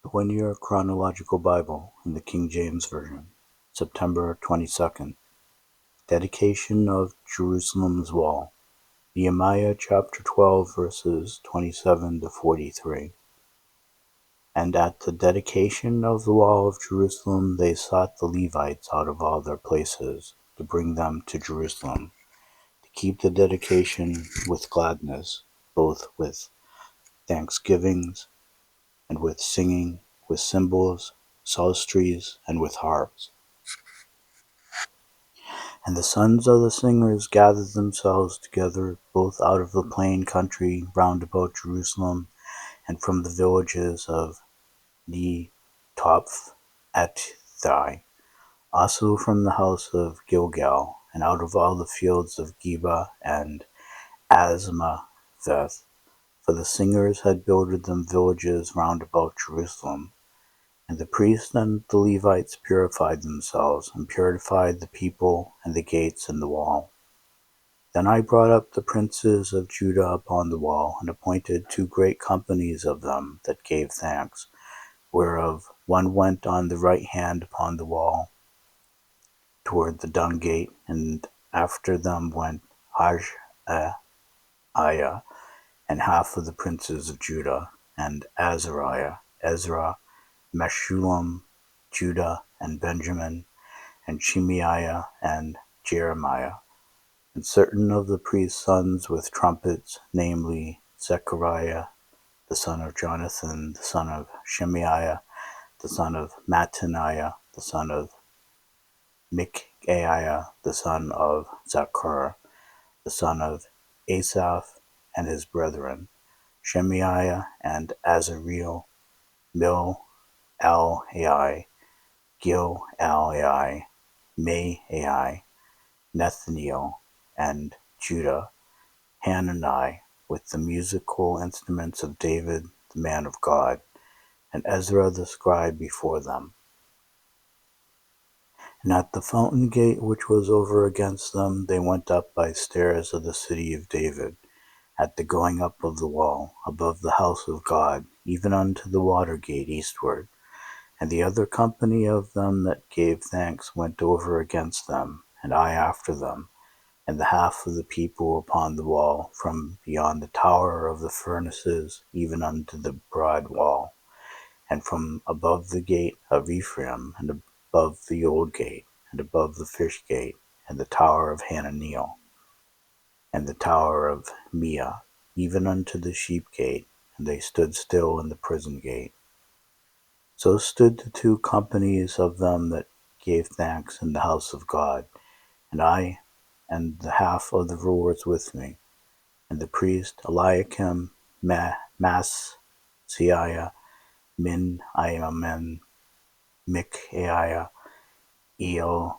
The 1-Year Chronological Bible in the King James Version, September 22nd. Dedication of Jerusalem's Wall. Nehemiah chapter 12 verses 27 to 43. And at the dedication of the wall of Jerusalem they sought the Levites out of all their places, to bring them to Jerusalem, to keep the dedication with gladness, both with thanksgivings and with singing, with cymbals, psalteries, and with harps. And the sons of the singers gathered themselves together, both out of the plain country round about Jerusalem, and from the villages of Netoph at Thai, also from the house of Gilgal, and out of all the fields of Geba and Azmaveth. For the singers had builded them villages round about Jerusalem. And the priests and the Levites purified themselves, and purified the people, and the gates, and the wall. Then I brought up the princes of Judah upon the wall, and appointed 2 great companies of them that gave thanks, whereof one went on the right hand upon the wall, toward the dung gate, and after them went Hajaiah, and half of the princes of Judah, and Azariah, Ezra, Meshullam, Judah, and Benjamin, and Shemaiah, and Jeremiah, and certain of the priest's sons with trumpets, namely Zechariah, the son of Jonathan, the son of Shemaiah, the son of Mattaniah, the son of Micaiah, the son of Zachar, the son of Asaph, and his brethren, Shemaiah, and Azareel, Mil-Alai, Gil-Alai, Maai, Nathaniel, and Judah, Hanani, with the musical instruments of David the man of God, and Ezra the scribe before them. And at the fountain gate which was over against them they went up by stairs of the city of David, at the going up of the wall, above the house of God, even unto the water gate eastward. And the other company of them that gave thanks went over against them, and I after them, and the half of the people upon the wall, from beyond the tower of the furnaces even unto the broad wall, and from above the gate of Ephraim, and above the old gate, and above the fish gate, and the tower of Hananiel, and the tower of Meah, even unto the sheep gate, and they stood still in the prison gate. So stood the 2 companies of them that gave thanks in the house of God, and I, and the half of the rulers with me, and the priest Eliakim, Maaseiah, Min-Iamin, Micaiah, Elionai,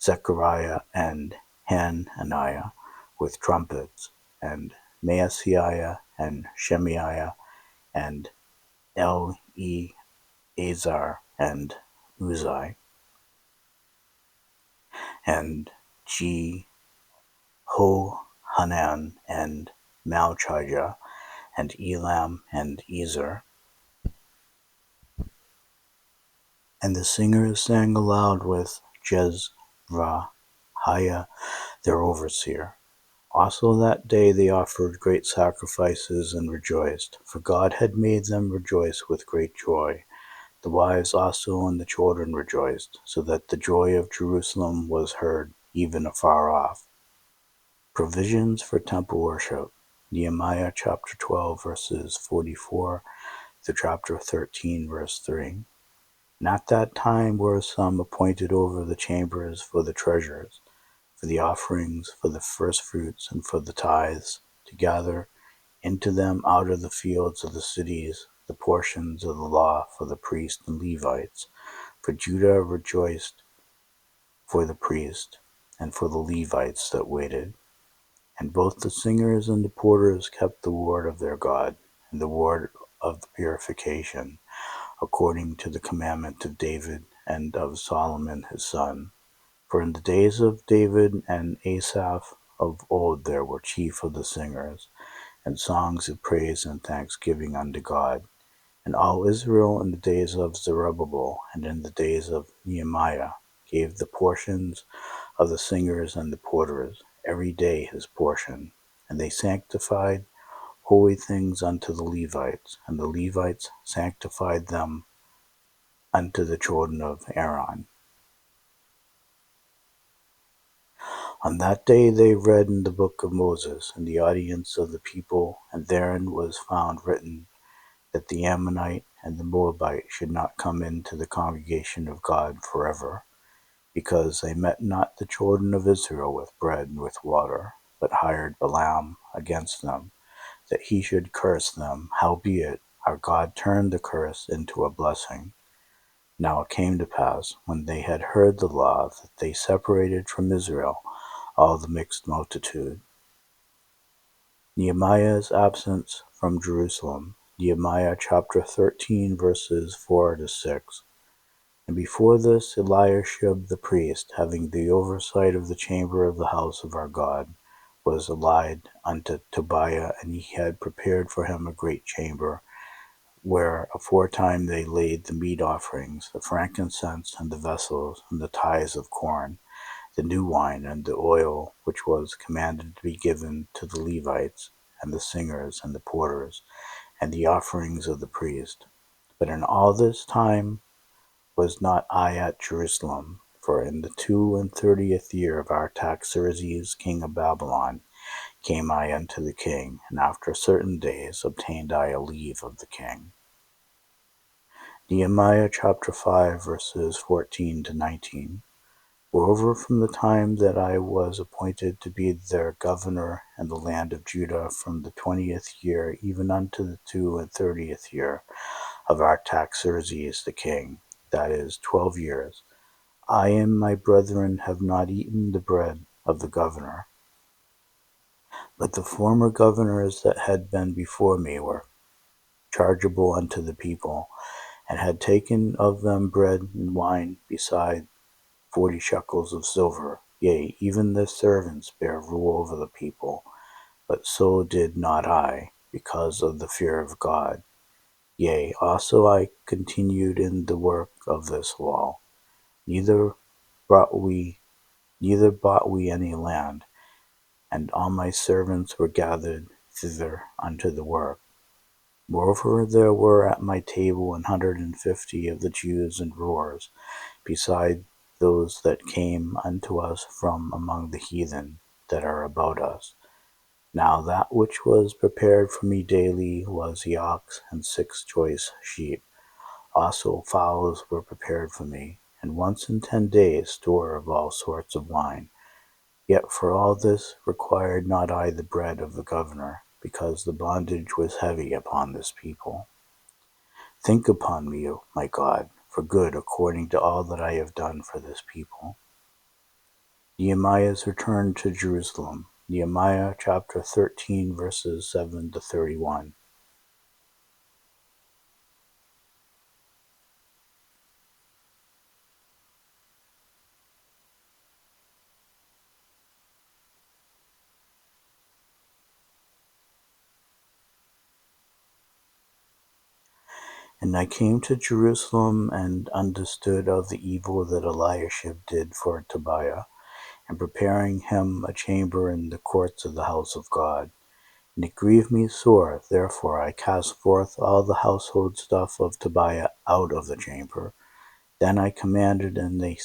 Zechariah, and Hananiah, with trumpets, and Maaseiah, and Shemaiah, and Eleazar, and Uzai, and Jehohanan, and Malchijah, and Elam, and Ezer. And the singers sang aloud with Jezrahiah their overseer. Also that day they offered great sacrifices and rejoiced, for God had made them rejoice with great joy. The wives also and the children rejoiced, so that the joy of Jerusalem was heard even afar off. Provisions for temple worship. Nehemiah chapter 12 verses 44 to chapter 13 verse 3. And at that time were some appointed over the chambers for the treasures, for the offerings, for the firstfruits, and for the tithes, to gather into them out of the fields of the cities the portions of the law for the priests and Levites. For Judah rejoiced for the priest, and for the Levites that waited. And both the singers and the porters kept the word of their God, and the word of the purification, according to the commandment of David and of Solomon his son. For in the days of David and Asaph of old there were chief of the singers, and songs of praise and thanksgiving unto God. And all Israel in the days of Zerubbabel and in the days of Nehemiah gave the portions of the singers and the porters, every day his portion. And they sanctified holy things unto the Levites, and the Levites sanctified them unto the children of Aaron. On that day they read in the book of Moses in the audience of the people, and therein was found written that the Ammonite and the Moabite should not come into the congregation of God forever, because they met not the children of Israel with bread and with water, but hired Balaam against them, that he should curse them. Howbeit our God turned the curse into a blessing. Now it came to pass, when they had heard the law, that they separated from Israel all the mixed multitude. Nehemiah's absence from Jerusalem. Nehemiah chapter 13, verses 4 to 6. And before this Eliashib the priest, having the oversight of the chamber of the house of our God, was allied unto Tobiah, and he had prepared for him a great chamber, where aforetime they laid the meat offerings, the frankincense, and the vessels, and the tithes of corn, the new wine, and the oil, which was commanded to be given to the Levites, and the singers, and the porters, and the offerings of the priest. But in all this time was not I at Jerusalem, for in the 32nd year of Artaxerxes king of Babylon came I unto the king, and after certain days obtained I a leave of the king. Nehemiah chapter 5, verses 14 to 19. Moreover, from the time that I was appointed to be their governor in the land of Judah, from the 20th year even unto the 32nd year of Artaxerxes the king, that is, 12 years, I and my brethren have not eaten the bread of the governor. But the former governors that had been before me were chargeable unto the people, and had taken of them bread and wine, beside 40 shekels of silver. Yea, even the servants bare rule over the people. But so did not I, because of the fear of God. Yea, also I continued in the work of this wall. Neither bought we any land, and all my servants were gathered thither unto the work. Moreover, there were at my table 150 of the Jews and rulers, beside those that came unto us from among the heathen that are about us. Now that which was prepared for me daily was the ox and 6 choice sheep. Also fowls were prepared for me, and once in 10 days store of all sorts of wine. Yet for all this required not I the bread of the governor, because the bondage was heavy upon this people. Think upon me, O my God, for good, according to all that I have done for this people. Nehemiah's return to Jerusalem. Nehemiah chapter 13, verses 7 to 31. And I came to Jerusalem, and understood of the evil that Eliashib did for Tobiah, and preparing him a chamber in the courts of the house of God. And it grieved me sore, therefore I cast forth all the household stuff of Tobiah out of the chamber. Then I commanded, and they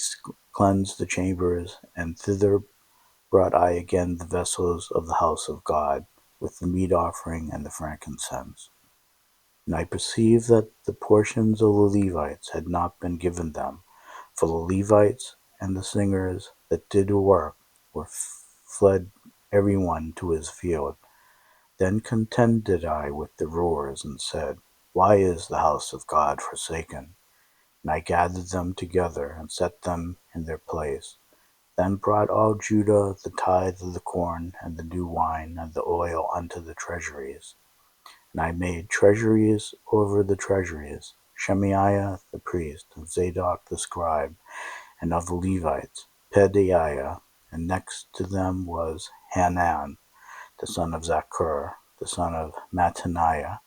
cleansed the chambers, and thither brought I again the vessels of the house of God, with the meat offering and the frankincense. And I perceived that the portions of the Levites had not been given them, for the Levites and the singers that did the work were fled every one to his field. Then contended I with the rulers, and said, Why is the house of God forsaken? And I gathered them together, and set them in their place. Then brought all Judah the tithe of the corn, and the new wine, and the oil unto the treasuries. And I made treasuries over the treasuries, Shemaiah the priest, and Zadok the scribe, and of the Levites, Pedaiah, and next to them was Hanan, the son of Zaccur, the son of Mattaniah,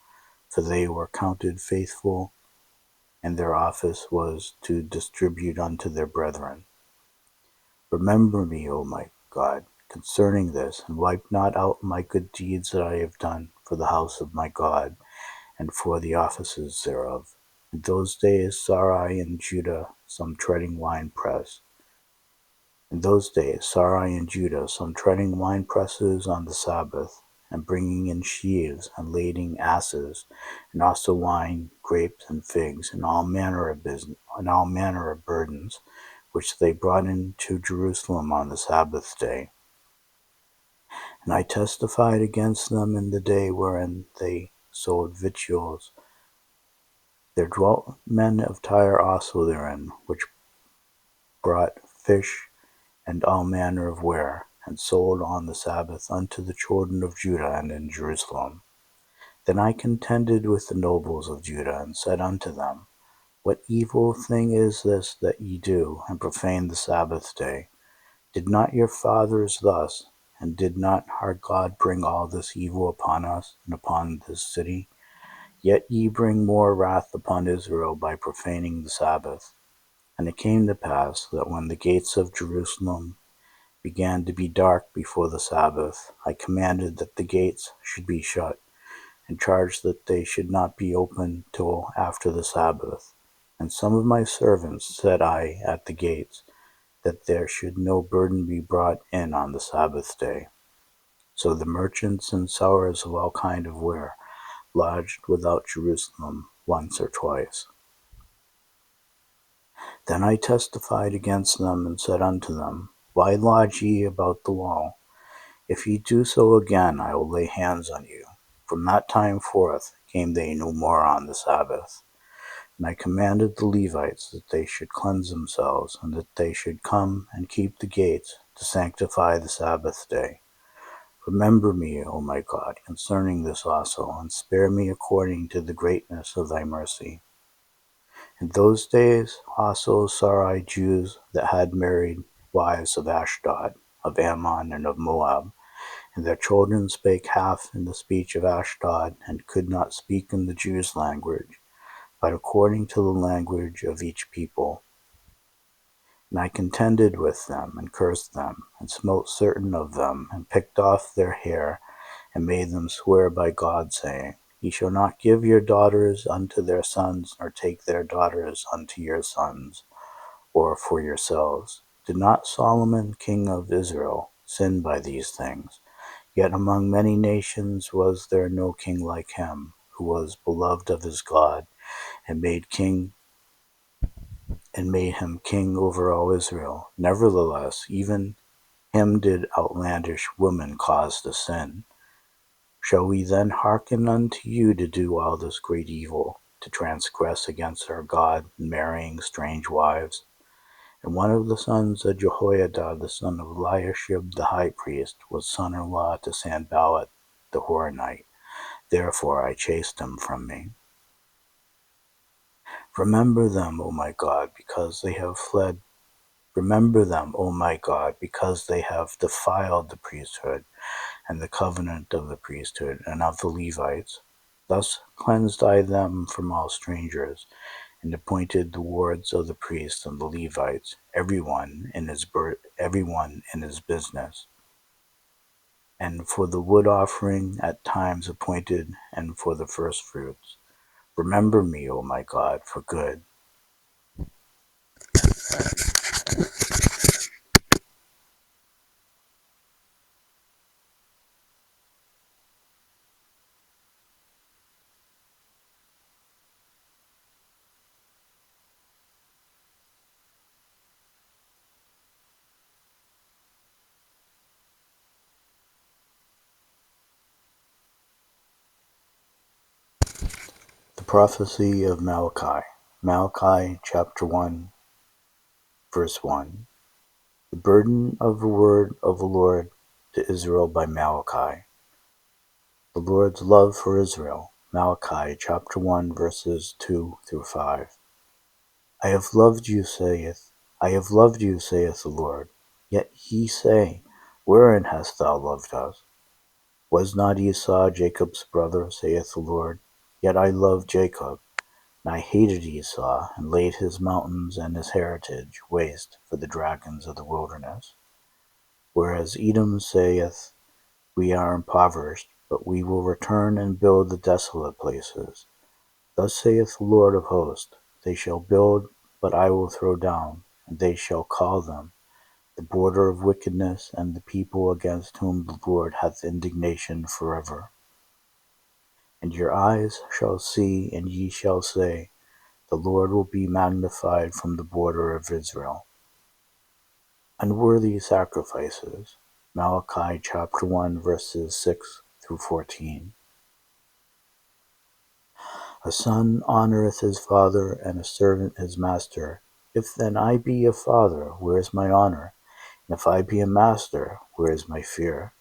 for they were counted faithful, and their office was to distribute unto their brethren. Remember me, O my God, concerning this, and wipe not out my good deeds that I have done for the house of my God, and for the offices thereof. In those days saw I in Judah some treading winepress. In those days saw I in Judah some treading winepresses on the Sabbath, and bringing in sheaves, and lading asses, and also wine, grapes, and figs, and all manner of burdens, which they brought into Jerusalem on the Sabbath day. And I testified against them in the day wherein they sold victuals. There dwelt men of Tyre also therein, which brought fish and all manner of ware, and sold on the Sabbath unto the children of Judah and in Jerusalem. Then I contended with the nobles of Judah, and said unto them, What evil thing is this that ye do, and profane the Sabbath day? Did not your fathers thus, and did not our God bring all this evil upon us, and upon this city? Yet ye bring more wrath upon Israel by profaning the Sabbath. And it came to pass, that when the gates of Jerusalem began to be dark before the Sabbath, I commanded that the gates should be shut, and charged that they should not be opened till after the Sabbath. And some of my servants set I at the gates, that there should no burden be brought in on the Sabbath day. So the merchants and sellers of all kind of ware lodged without Jerusalem once or twice. Then I testified against them, and said unto them, Why lodge ye about the wall? If ye do so again, I will lay hands on you. From that time forth came they no more on the Sabbath. And I commanded the Levites that they should cleanse themselves, and that they should come and keep the gates, to sanctify the Sabbath day. Remember me, O my God, concerning this also, and spare me according to the greatness of thy mercy. In those days also saw I Jews that had married wives of Ashdod, of Ammon, and of Moab, and their children spake half in the speech of Ashdod, and could not speak in the Jews' language, but according to the language of each people. And I contended with them, and cursed them, and smote certain of them, and picked off their hair, and made them swear by God, saying, Ye shall not give your daughters unto their sons, nor take their daughters unto your sons, or for yourselves. Did not Solomon king of Israel sin by these things? Yet among many nations was there no king like him, who was beloved of his God, and made him king over all Israel. Nevertheless, even him did outlandish women cause to sin. Shall we then hearken unto you to do all this great evil, to transgress against our God, marrying strange wives? And one of the sons of Jehoiada, the son of Eliashib the high priest, was son-in-law to Sanballat the Horonite. Therefore I chased him from me. Remember them, O my God, because they have fled. Remember them, O my God, because they have defiled the priesthood, and the covenant of the priesthood, and of the Levites. Thus cleansed I them from all strangers, and appointed the wards of the priests and the Levites, everyone in his business. And for the wood offering at times appointed, and for the first fruits. Remember me, O my God, for good. The prophecy of Malachi. Malachi chapter 1, verse 1. The burden of the word of the Lord to Israel by Malachi. The Lord's love for Israel. Malachi chapter 1, verses 2 through 5. I have loved you, saith the Lord. Yet ye say, Wherein hast thou loved us? Was not Esau Jacob's brother, saith the Lord? Yet I loved Jacob, and I hated Esau, and laid his mountains and his heritage waste for the dragons of the wilderness. Whereas Edom saith, We are impoverished, but we will return and build the desolate places. Thus saith the Lord of hosts, They shall build, but I will throw down, and they shall call them the border of wickedness, and the people against whom the Lord hath indignation forever. And your eyes shall see, and ye shall say, The Lord will be magnified from the border of Israel. Unworthy sacrifices. Malachi chapter 1 verses 6 through 14. A son honoureth his father, and a servant his master. If then I be a father, where is my honour? And if I be a master, where is my fear?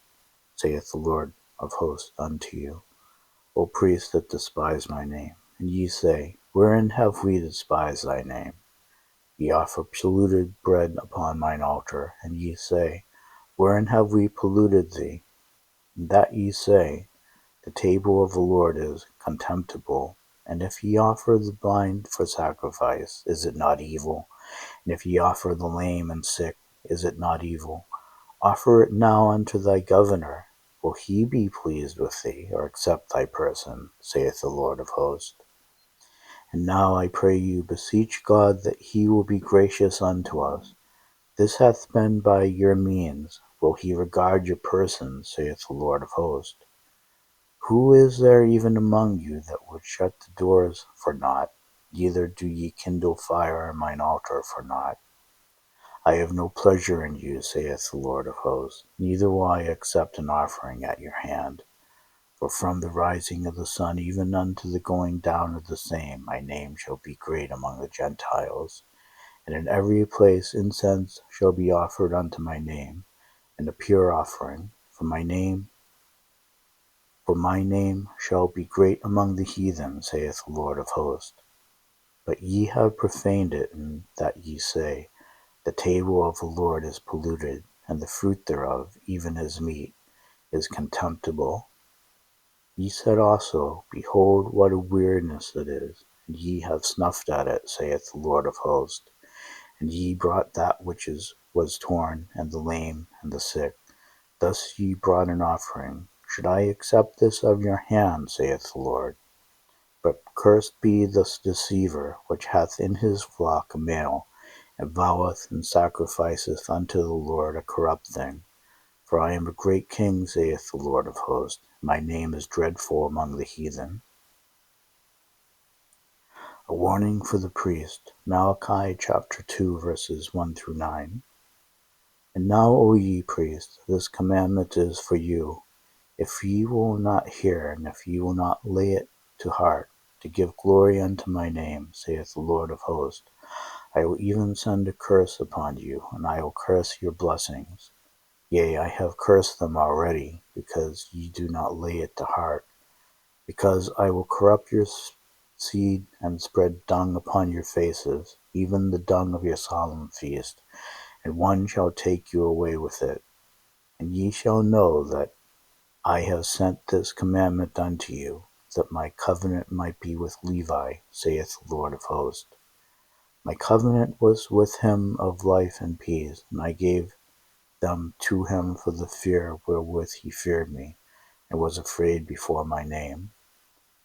Saith the Lord of hosts unto you, O priests that despise my name. And ye say, Wherein have we despised thy name? Ye offer polluted bread upon mine altar, and ye say, Wherein have we polluted thee? And that ye say, The table of the Lord is contemptible. And if ye offer the blind for sacrifice, is it not evil? And if ye offer the lame and sick, is it not evil? Offer it now unto thy governor. Will he be pleased with thee, or accept thy person, saith the Lord of hosts? And now I pray you, beseech God that he will be gracious unto us. This hath been by your means. Will he regard your person, saith the Lord of hosts? Who is there even among you that would shut the doors for naught? Neither do ye kindle fire in mine altar for naught. I have no pleasure in you, saith the Lord of hosts, neither will I accept an offering at your hand. For from the rising of the sun even unto the going down of the same, my name shall be great among the Gentiles. And in every place incense shall be offered unto my name, and a pure offering. For my name shall be great among the heathen, saith the Lord of hosts. But ye have profaned it, in that ye say, The table of the Lord is polluted, and the fruit thereof, even his meat, is contemptible. Ye said also, Behold, what a weariness it is, and ye have snuffed at it, saith the Lord of hosts. And ye brought that which was torn, and the lame, and the sick. Thus ye brought an offering. Should I accept this of your hand, saith the Lord? But cursed be the deceiver, which hath in his flock a male, and voweth and sacrificeth unto the Lord a corrupt thing. For I am a great king, saith the Lord of hosts. My name is dreadful among the heathen. A warning for the priest. Malachi chapter 2 verses 1 through 9. And now, O ye priests, this commandment is for you. If ye will not hear, and if ye will not lay it to heart, to give glory unto my name, saith the Lord of hosts, I will even send a curse upon you, and I will curse your blessings. Yea, I have cursed them already, because ye do not lay it to heart. Because I will corrupt your seed, and spread dung upon your faces, even the dung of your solemn feast, and one shall take you away with it. And ye shall know that I have sent this commandment unto you, that my covenant might be with Levi, saith the Lord of hosts. My covenant was with him of life and peace, and I gave them to him for the fear wherewith he feared me, and was afraid before my name.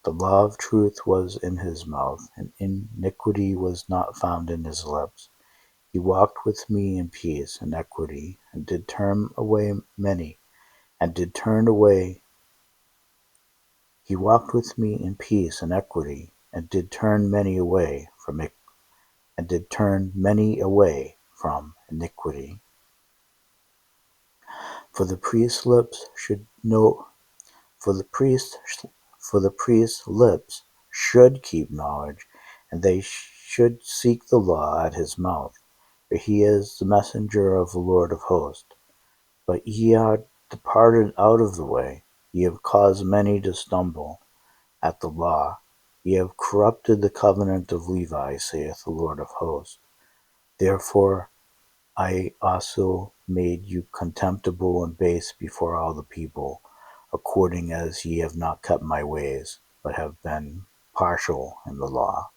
The law of truth was in his mouth, and iniquity was not found in his lips. He walked with me in peace and equity, and did turn away many, and did turn away. He walked with me in peace and equity, and did turn many away from it, and did turn many away from iniquity. For the priest's lips should know, for the priest's lips should keep knowledge, and they should seek the law at his mouth, for he is the messenger of the Lord of hosts. But ye are departed out of the way, ye have caused many to stumble at the law. Ye have corrupted the covenant of Levi, saith the Lord of hosts. Therefore I also made you contemptible and base before all the people. according as ye have not kept my ways, but have been partial in the law.